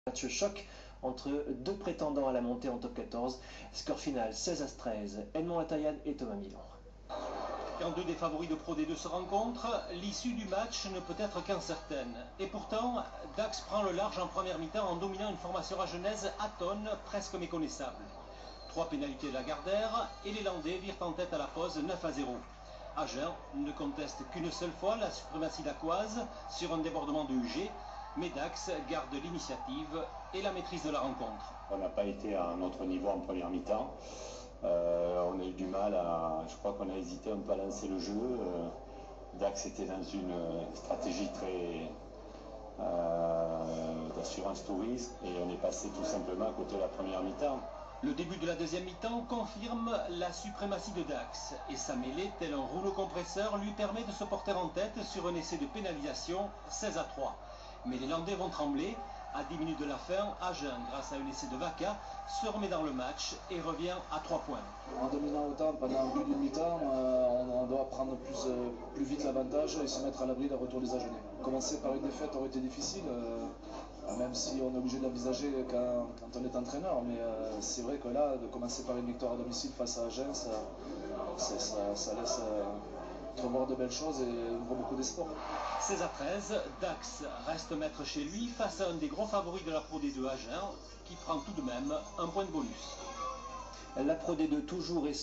Match choc entre deux prétendants à la montée en top 14. Score final 16-13, Edmond Atayan et Thomas Milon. Quand deux des favoris de Pro D2 se rencontrent, l'issue du match ne peut être qu'incertaine. Et pourtant, Dax prend le large en première mi-temps en dominant une formation agenaise atone presque méconnaissable. 3 pénalités de Lagardère et les Landais virent en tête à la pause 9-0. Agen ne conteste qu'une seule fois la suprématie dacquoise sur un débordement de UG, mais Dax garde l'initiative et la maîtrise de la rencontre. On n'a pas été à notre niveau en première mi-temps. On a eu du mal je crois qu'on a hésité un peu à lancer le jeu. Dax était dans une stratégie très d'assurance tout risque et on est passé tout simplement à côté de la première mi-temps. Le début de la deuxième mi-temps confirme la suprématie de Dax et sa mêlée, tel un rouleau compresseur, lui permet de se porter en tête sur un essai de pénalisation 16-3. Mais les Landais vont trembler. À 10 minutes de la fin, Agen, grâce à un essai de Vaca, se remet dans le match et revient à 3 points. En dominant autant pendant plus d'une mi-temps, on doit prendre plus vite l'avantage et se mettre à l'abri d'un retour des Agenais. Commencer par une défaite aurait été difficile, même si on est obligé d'envisager quand on est entraîneur. Mais c'est vrai que là, de commencer par une victoire à domicile face à Agen, ça laisse revoir de belles choses et ouvre beaucoup d'espoir. 16-13, Dax reste maître chez lui face à un des gros favoris de la Pro D2 Agen qui prend tout de même un point de bonus. La Pro D2 toujours est